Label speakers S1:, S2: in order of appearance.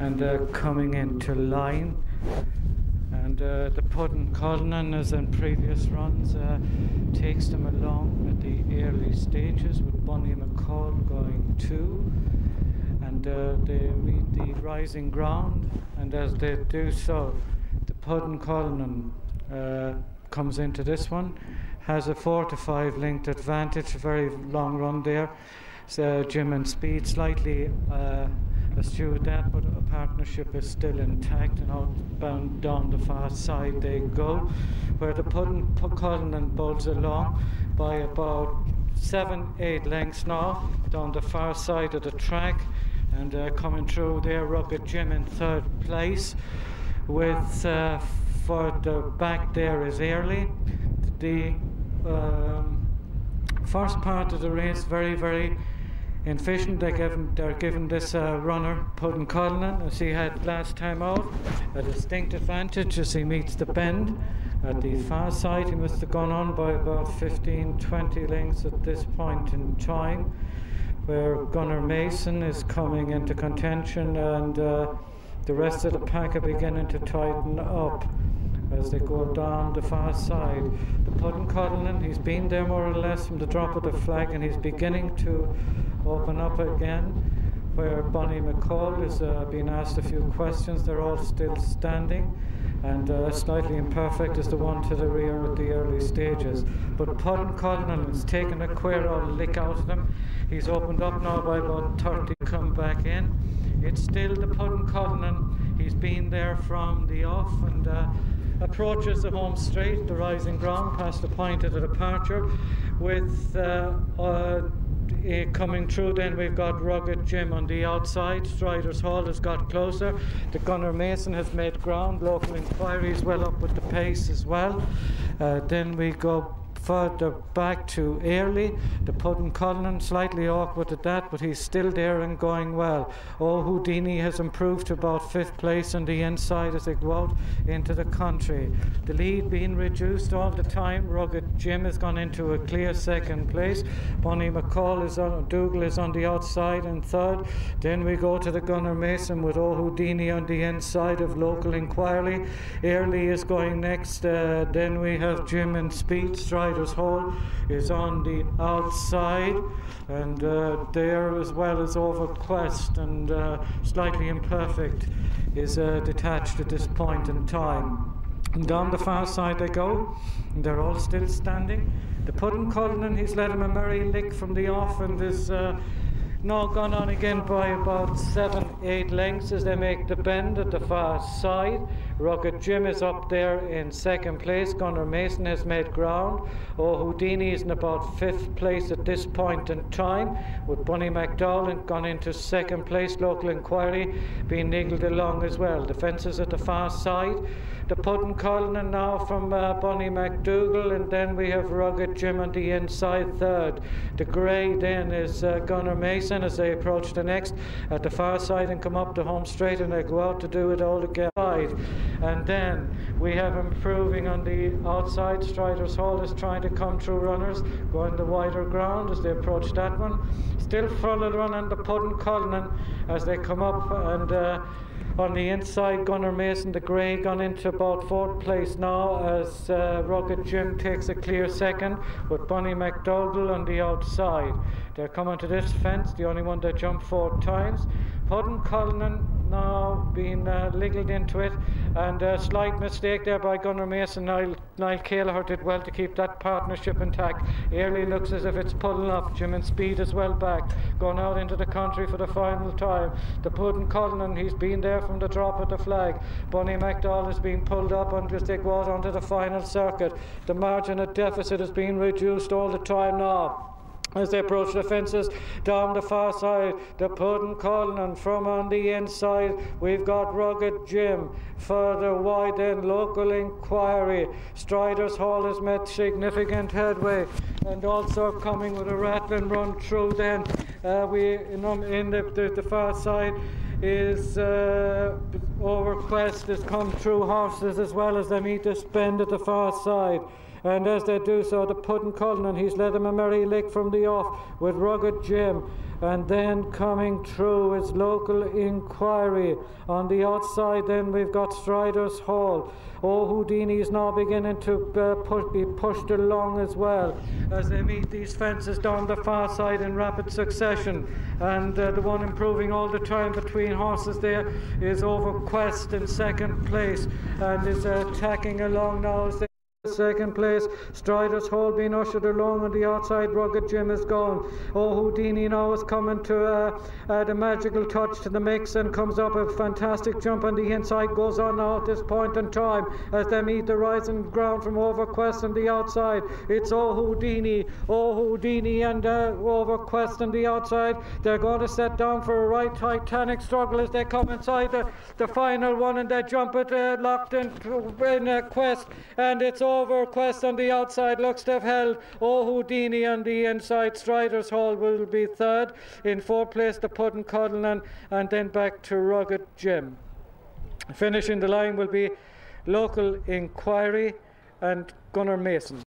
S1: and coming into line. And the Puddin Cullinan, as in previous runs, takes them along at the early stages with Bunny McCall going 2. And they meet the rising ground, and as they do so, the Puddin Cullinan comes into this one, has a 4 to 5 length advantage, a very long run there. So Jim and Speed slightly eschewed that, but a partnership is still intact, and outbound down the far side they go, where the Puddin Cullinan bowls along by about 7-8 lengths now down the far side of the track, and coming through there, Rugged Jim in 3rd place, with further back there is Early. The first part of the race very efficient. They're given this runner, Puddin Cullinan, as he had last time out, a distinct advantage as he meets the bend. At the far side, he must have gone on by about 15-20 lengths at this point in time, where Gunnar Mason is coming into contention, and the rest of the pack are beginning to tighten up as they go down the far side. The Puddin Cullinan, he's been there more or less from the drop of the flag, and he's beginning to open up again, where Bunny McCall is being asked a few questions. They're all still standing, and slightly imperfect is the one to the rear at the early stages. But Puddin Cullinan has taken a queer old lick out of them. He's opened up now by about 30, come back in. It's still the Puddin Cullinan. He's been there from the off, and approaches the home straight, the rising ground, past the point of the departure, with coming through. Then we've got Rugged Jim on the outside. Strider's Hall has got closer. The Gunnar Mason has made ground. Local inquiries well up with the pace as well. Then we go further back to Early. The Puddin Cullinan slightly awkward at that, but he's still there and going well. Oh, Houdini has improved to about 5th place on the inside as they go out into the country. The lead being reduced all the time. Rugged Jim has gone into a clear 2nd place. Bunny McCall is on, Dougal is on the outside in 3rd. Then we go to the Gunnar Mason with Oh Houdini on the inside of Local Inquiry. Early is going next. Then we have Jim and Speed. Strider's Hole is on the outside, and there as well as Overquest, and Slightly Imperfect is detached at this point in time. And down the far side they go, and they're all still standing. The Puddin Cullinan, he's let him a merry lick from the off, and is now gone on again by about 7-8 lengths as they make the bend at the far side. Rugged Jim is up there in 2nd place. Gunnar Mason has made ground. Oh Houdini is in about 5th place at this point in time, with Bunny McDowell gone into 2nd place. Local Inquiry being niggled along as well. The fences at the far side. The Puddin Cullinan now from Bunny McDougall, and then we have Rugged Jim on the inside 3rd. The grey then is Gunnar Mason as they approach the next at the far side and come up the home straight, and they go out to do it all again. And then we have improving on the outside. Strider's Hall is trying to come through runners, going the wider ground as they approach that one. Still full of run on the Puddin Cullinan as they come up, and on the inside, Gunnar Mason, the grey, gone into about 4th place now as Rugged Jim takes a clear 2nd, with Bunny McDougall on the outside. They're coming to this fence, the only one that jumped 4 times. Puddin Cullinan now being liggled into it, and a slight mistake there by Gunnar Mason. Niall Kelleher did well to keep that partnership intact. Early looks as if it's pulling up. Jim and Speed as well back, going out into the country for the final time. The Puddin Cullinan, he's been there from the drop of the flag. Bunny McDowell has been pulled up as they go out onto the final circuit. The margin of deficit has been reduced all the time now. As they approach the fences down the far side, the Puddin Cullinan from on the inside. We've got Rugged Jim. Further wide then, Local Inquiry. Strider's Hall has made significant headway, and also coming with a rattling run through then. In the far side is Overquest has come through horses as well as they meet this bend at the far side. And as they do so, the Puddin' Cullinan, he's led him a merry lick from the off with Rugged Jim. And then coming through is Local Inquiry. On the outside then we've got Strider's Hall. Oh, Houdini is now beginning to be pushed along as well as they meet these fences down the far side in rapid succession. And the one improving all the time between horses there is Over Quest in second place and is attacking along now as they second place. Strider's Hall being ushered along on the outside. Rugged Jim is gone. Oh, Houdini now is coming to add a magical touch to the mix and comes up a fantastic jump on the inside. Goes on now at this point in time as they meet the rising ground from Over Quest on the outside. It's Oh Houdini and Over Quest on the outside. They're going to set down for a right titanic struggle as they come inside the final one, and they jump it locked in Quest, and it's Over Quest on the outside. Looks to have held Oh Houdini on the inside. Strider's Hall will be third. In fourth place the Puddin' Cullinan, and then back to Rugged Jim. Finishing the line will be Local Inquiry and Gunnar Mason.